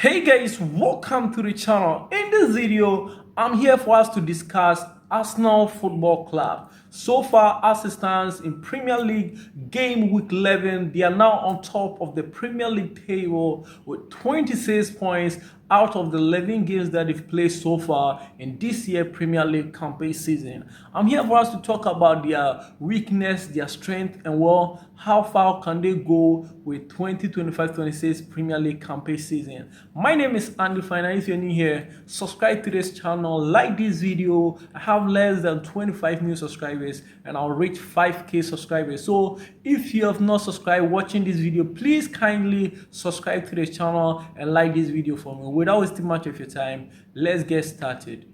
Hey guys, welcome to the channel. In this video, I'm here for us to discuss Arsenal Football Club. So far, as it stands in Premier League game week 11, they are now on top of the Premier League table with 26 points out of the 11 games that they've played so far in this year Premier League campaign season. I'm here for us to talk about their weakness, their strength, and well, how far can they go with 2025-26 Premier League campaign season. My name is Andy Fine, and if you're new here, subscribe to this channel, like this video. I have less than 25 new subscribers and I'll reach 5k subscribers. So if you have not subscribed watching this video, please kindly subscribe to this channel and like this video for me. Without wasting much of your time, let's get started.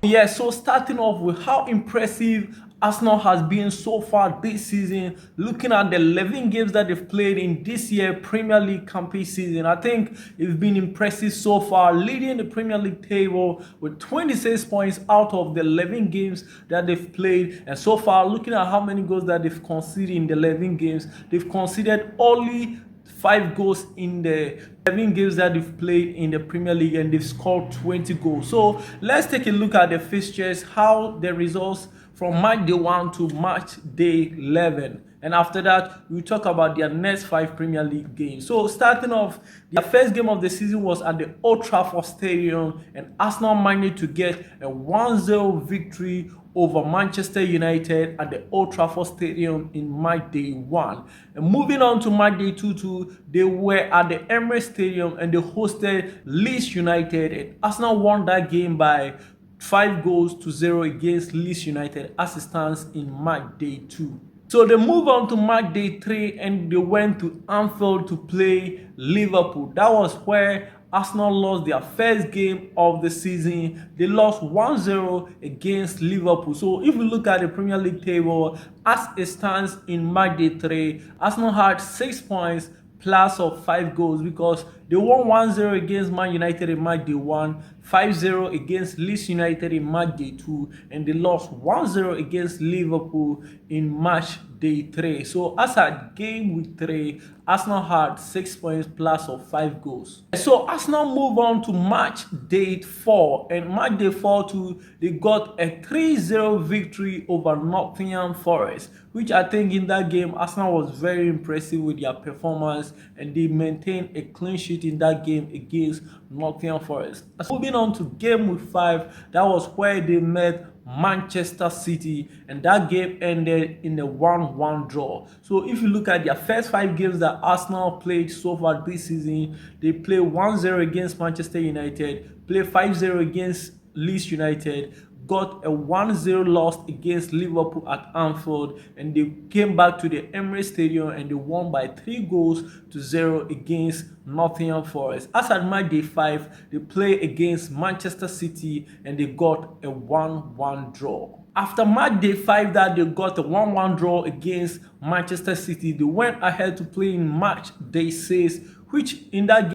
Yeah, so starting off with how impressive Arsenal has been so far this season, looking at the 11 games that they've played in this year Premier League campaign season. I think it's been impressive so far, leading the Premier League table with 26 points out of the 11 games that they've played. And so far, looking at how many goals that they've conceded in the 11 games, they've conceded only 5 goals in the 11 games that they've played in the Premier League, and they've scored 20 goals. So let's take a look at the fixtures, how the results from match day 1 to match day 11. And after that, we'll talk about their next 5 Premier League games. So starting off, their first game of the season was at the Old Trafford Stadium, and Arsenal managed to get a 1-0 victory over Manchester United at the Old Trafford Stadium in match day 1. And moving on to match day 2, they were at the Emirates Stadium and they hosted Leeds United. And Arsenal won that game by 5-0 against Leeds United as it stands in match day 2. So they move on to match day 3 and they went to Anfield to play Liverpool. That was where Arsenal lost their first game of the season. They lost 1-0 against Liverpool. So if we look at the Premier League table as it stands in match day 3, Arsenal had 6 points plus of 5 goals because they won 1-0 against Man United in match day 1, 5-0 against Leeds United in match day 2, and they lost 1-0 against Liverpool in match day 3. So as at game week 3, Arsenal had 6 points plus of 5 goals. So Arsenal move on to match day 4, and match day 4 too, they got a 3-0 victory over Nottingham Forest, which I think in that game Arsenal was very impressive with their performance, and they maintained a clean sheet in that game against Nottingham Forest. Moving on to game week 5, that was where they met Manchester City, and that game ended in a 1-1 draw. So if you look at their first 5 games that Arsenal played so far this season, they played 1-0 against Manchester United, played 5-0 against Leeds United, got a 1-0 loss against Liverpool at Anfield, and they came back to the Emirates Stadium and they won by 3-0 against Nottingham Forest. As at match day 5, they play against Manchester City and they got a 1-1 draw. After match day 5 that they got a 1-1 draw against Manchester City, they went ahead to play in match day 6, which in that game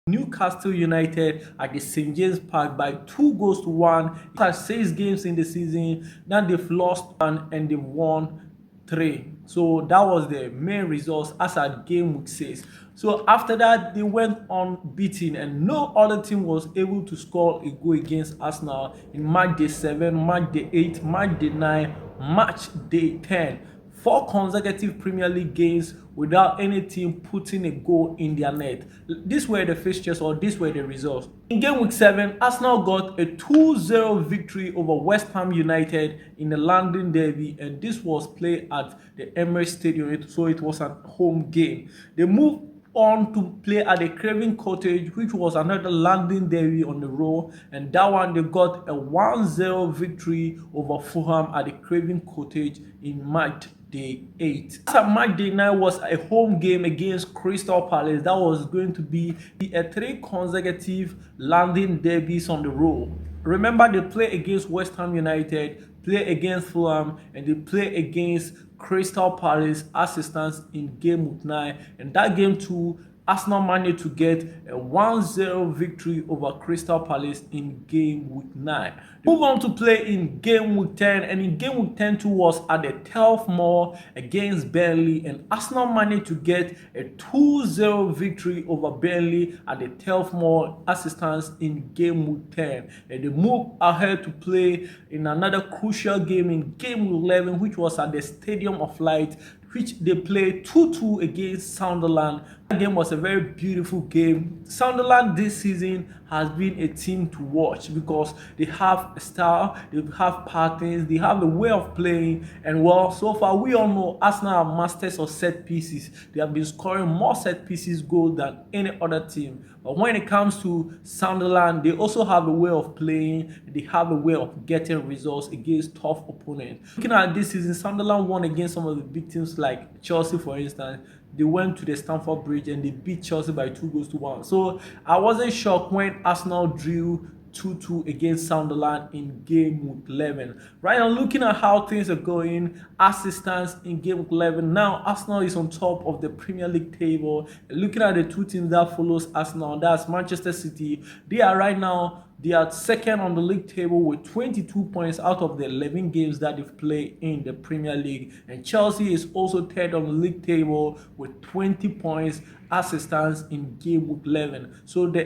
Newcastle United at the St. James Park by 2-1. It has 6 games in the season. Now they've lost 1 and they've won 3. So that was the main results as at game week 6. So after that, they went unbeaten and no other team was able to score a goal against Arsenal in match day 7, match day 8, match day 9, match day 10. 4 consecutive Premier League games without any team putting a goal in their net. These were the fixtures, or these were the results. In game week 7, Arsenal got a 2-0 victory over West Ham United in the London Derby, and this was played at the Emirates Stadium, so it was a home game. They moved on to play at the Craven Cottage, which was another London derby on the road, and that one they got a 1-0 victory over Fulham at the Craven Cottage in match day 8. Match day 9 was a home game against Crystal Palace. That was going to be a 3 consecutive London derbies on the road. Remember, they play against West Ham United, play against Fulham, and they play against Crystal Palace as it stands in game week 9. And that game too, Arsenal managed to get a 1-0 victory over Crystal Palace in game week 9. They move on to play in game week 10, and in game week 10 too was at the Telford Mall against Burnley, and Arsenal managed to get a 2-0 victory over Burnley at the Telford Mall assistance in game week 10. And they move ahead to play in another crucial game in game week 11, which was at the Stadium of Light, which they played 2-2 against Sunderland. That game was a very beautiful game. Sunderland this season has been a team to watch because they have a style, they have patterns, they have a way of playing, and well, so far we all know Arsenal are masters of set pieces. They have been scoring more set pieces goals than any other team. But when it comes to Sunderland, they also have a way of playing, they have a way of getting results against tough opponents. Looking at this season, Sunderland won against some of the big teams like Chelsea, for instance. They went to the Stamford Bridge and they beat Chelsea by 2-1. So I wasn't shocked when Arsenal drew 2-2 against Sunderland in game week 11. Right now, looking at how things are going, assistance in game week 11. Now, Arsenal is on top of the Premier League table. Looking at the two teams that follows Arsenal, that's Manchester City. They are second on the league table with 22 points out of the 11 games that they've played in the Premier League. And Chelsea is also third on the league table with 20 points assistance in game week 11. So the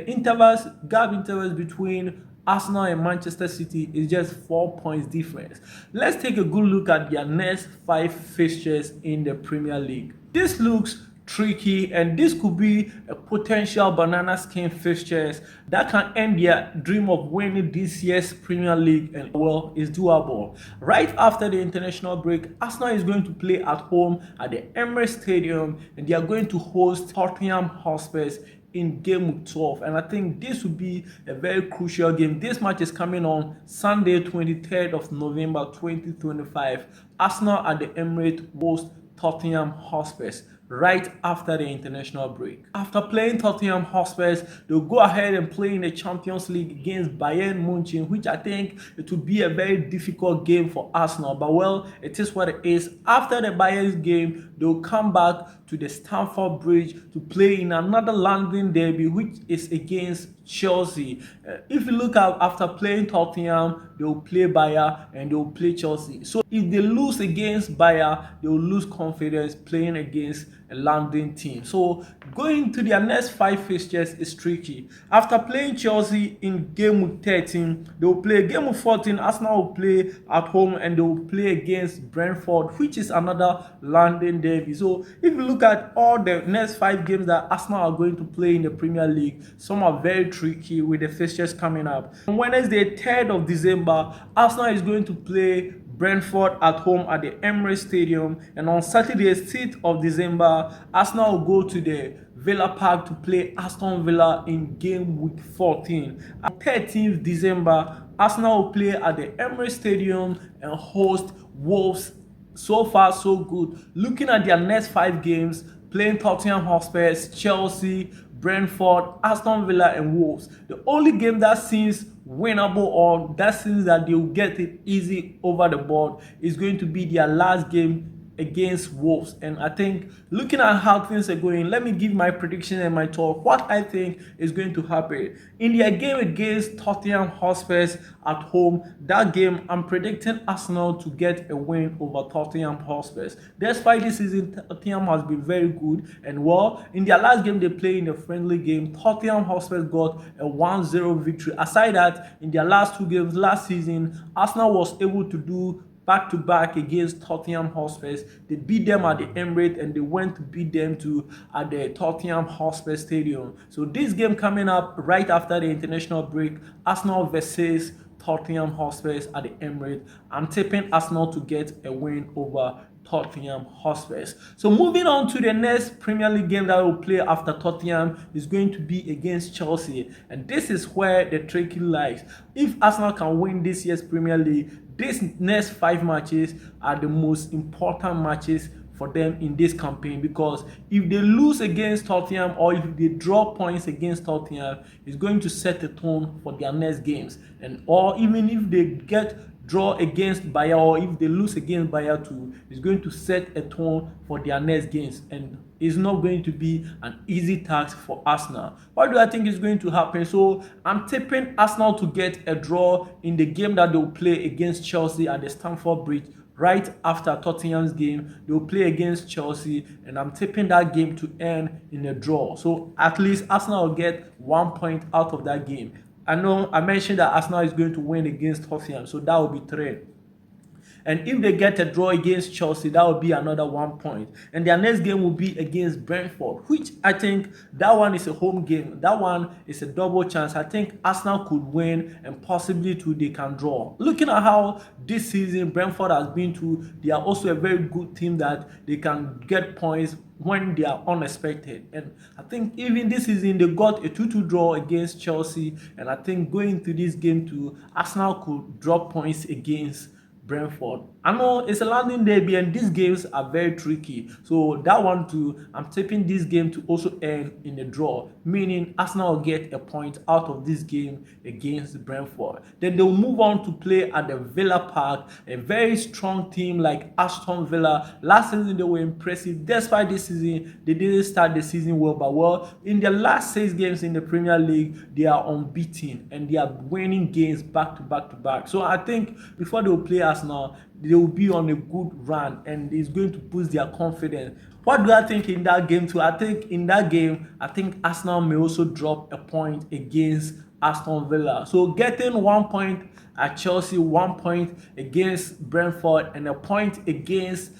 gap intervals between Arsenal and Manchester City is just 4 points difference. Let's take a good look at their next 5 fixtures in the Premier League. This looks tricky, and this could be a potential banana skin fixtures that can end their dream of winning this year's Premier League, and well, it's doable. Right after the international break, Arsenal is going to play at home at the Emirates Stadium, and they are going to host Tottenham Hotspur in game week 12, and I think this will be a very crucial game. This match is coming on Sunday, 23rd of November 2025. Arsenal at the Emirates host Tottenham Hotspur right after the international break. After playing Tottenham Hotspur, they'll go ahead and play in the Champions League against Bayern Munich, which I think it will be a very difficult game for Arsenal. But well, it is what it is. After the Bayern game, they'll come back to the Stamford Bridge to play in another London derby, which is against Chelsea. If you look at after playing Tottenham, they will play Bayern and they will play Chelsea. So if they lose against Bayern, they will lose confidence playing against a London team. So going to their next 5 fixtures is tricky. After playing Chelsea in game week 13, they will play game week 14. Arsenal will play at home and they will play against Brentford, which is another London derby. So if you look at all the next 5 games that Arsenal are going to play in the Premier League, some are very tricky with the fixtures coming up. On Wednesday, 3rd of December, Arsenal is going to play Brentford at home at the Emirates Stadium, and on Saturday, 6th of December, Arsenal will go to the Villa Park to play Aston Villa in game week 14. On 13th December, Arsenal will play at the Emirates Stadium and host Wolves. So far, so good. Looking at their next 5 games, playing Tottenham Hotspur, Chelsea, Brentford, Aston Villa, and Wolves. The only game that seems winnable or that seems that they'll get it easy over the board is going to be their last game against Wolves. And I think looking at how things are going, let me give my prediction and my talk what I think is going to happen in their game against Tottenham Hotspur at home. That game, I'm predicting Arsenal to get a win over Tottenham Hotspur. Despite this season, Tottenham has been very good, and well, in their last game they played in a friendly game, Tottenham Hotspur got a 1-0 victory. Aside that, in their last 2 games last season, Arsenal was able to do back-to-back against Tottenham Hotspur. They beat them at the Emirates and they went to beat them at the Tottenham Hotspur Stadium. So this game coming up right after the international break, Arsenal versus Tottenham Hotspur at the Emirates. I'm tipping Arsenal to get a win over Tottenham Hotspur. So moving on to the next Premier League game that will play after Tottenham is going to be against Chelsea, and this is where the tricky lies. If Arsenal can win this year's Premier League, these next 5 matches are the most important matches for them in this campaign, because if they lose against Tottenham or if they draw points against Tottenham, it's going to set the tone for their next games. And or even if they get draw against Bayer, or if they lose against Bayer too, it's going to set a tone for their next games, and it's not going to be an easy task for Arsenal. What do I think is going to happen? So I'm tipping Arsenal to get a draw in the game that they'll play against Chelsea at the Stamford Bridge right after Tottenham's game. They'll play against Chelsea, and I'm tipping that game to end in a draw. So at least Arsenal will get 1 point out of that game. I know I mentioned that Arsenal is going to win against Tottenham, so that will be 3. And if they get a draw against Chelsea, that will be another 1 point. And their next game will be against Brentford, which I think that one is a home game. That one is a double chance. I think Arsenal could win, and possibly too they can draw. Looking at how this season Brentford has been to, they are also a very good team that they can get points when they are unexpected. And I think even this season they got a 2-2 draw against Chelsea, and I think going to this game too, Arsenal could drop points against Brentford. I know it's a London derby and these games are very tricky. So that one too, I'm tipping this game to also end in a draw, meaning Arsenal will get a point out of this game against Brentford. Then they'll move on to play at the Villa Park, a very strong team like Aston Villa. Last season they were impressive. Despite this season, they didn't start the season well, but well, in their last 6 games in the Premier League, they are unbeaten and they are winning games back to back to back. So I think before they will play Arsenal, they will be on a good run, and it's going to boost their confidence. What do I think in that game too? I think in that game, I think Arsenal may also drop a point against Aston Villa. So getting 1 point at Chelsea, 1 point against Brentford, and a point against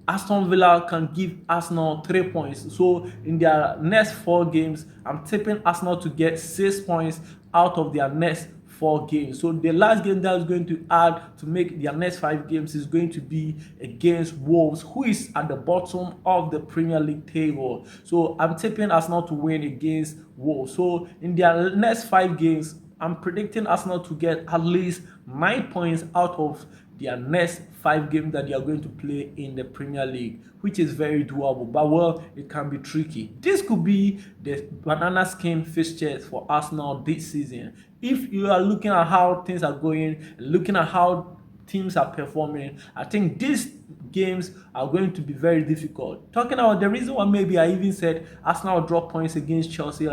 Aston Villa can give Arsenal 3 points. So in their next 4 games, I'm tipping Arsenal to get 6 points out of their next 4 games. So the last game that is going to add to make their next 5 games is going to be against Wolves, who is at the bottom of the Premier League table. So I'm tipping Arsenal to win against Wolves. So in their next 5 games, I'm predicting Arsenal to get at least 9 points out of their next 5 games that they are going to play in the Premier League, which is very doable, but well, it can be tricky. This could be the banana skin fixtures for Arsenal this season. If you are looking at how things are going, looking at how teams are performing, I think these games are going to be very difficult. Talking about the reason why maybe I even said Arsenal will drop points against Chelsea.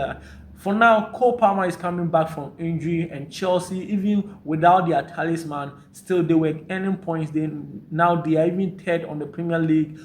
For now, Cole Palmer is coming back from injury, and Chelsea, even without their talisman, still they were earning points. Now they are even 3rd on the Premier League.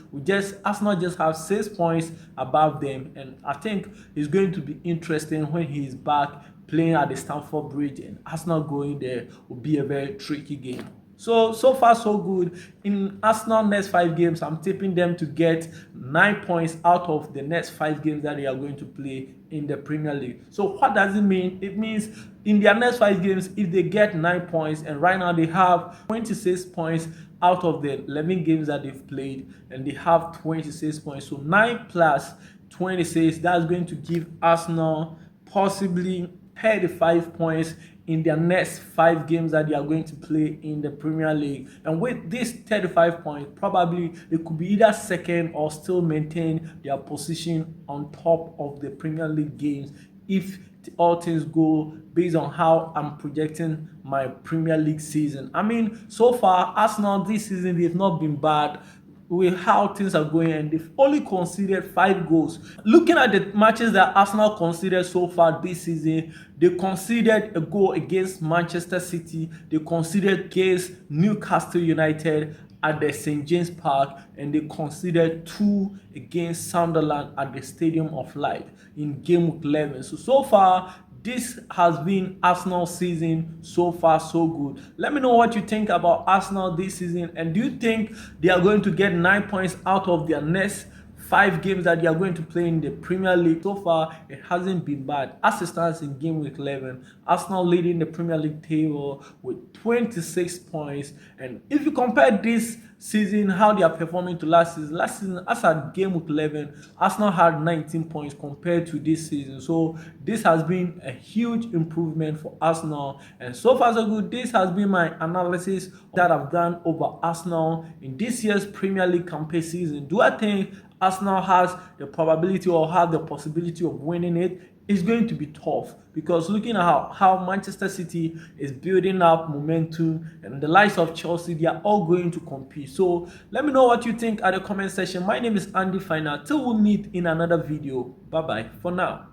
Arsenal just have 6 points above them, and I think it's going to be interesting when he is back playing at the Stamford Bridge, and Arsenal going there will be a very tricky game. So far so good. In Arsenal next 5 games, I'm tipping them to get 9 points out of the next 5 games that they are going to play in the Premier League. So what does it mean? It means in their next 5 games, if they get 9 points, and right now they have 26 points out of the 11 games that they've played, and they have 26 points. So 9 plus 26, that's going to give Arsenal possibly 35 points in their next 5 games that they are going to play in the Premier League. And with this 35 points, probably they could be either second or still maintain their position on top of the Premier League games if all things go based on how I'm projecting my Premier League season. I mean, so far, Arsenal this season, they've not been bad with how things are going, and they've only conceded 5 goals. Looking at the matches that Arsenal conceded so far this season, they conceded a goal against Manchester City, they conceded against Newcastle United at the St. James Park, and they conceded 2 against Sunderland at the Stadium of Light in game week 11. So far, this has been Arsenal's season. So far, so good. Let me know what you think about Arsenal this season, and do you think they are going to get 9 points out of their next 5 games that they are going to play in the Premier League? So far, it hasn't been bad. As it stands in game week 11, Arsenal leading the Premier League table with 26 points. And if you compare this season, how they are performing to last season, as at game week 11, Arsenal had 19 points compared to this season. So this has been a huge improvement for Arsenal, and so far so good. This has been my analysis that I've done over Arsenal in this year's Premier League campaign season. Do I think Arsenal has the probability or have the possibility of winning it? it's going to be tough, because looking at how Manchester City is building up momentum and the likes of Chelsea, they are all going to compete. So let me know what you think at the comment section. My name is Andy Final. Till we meet in another video. Bye bye for now.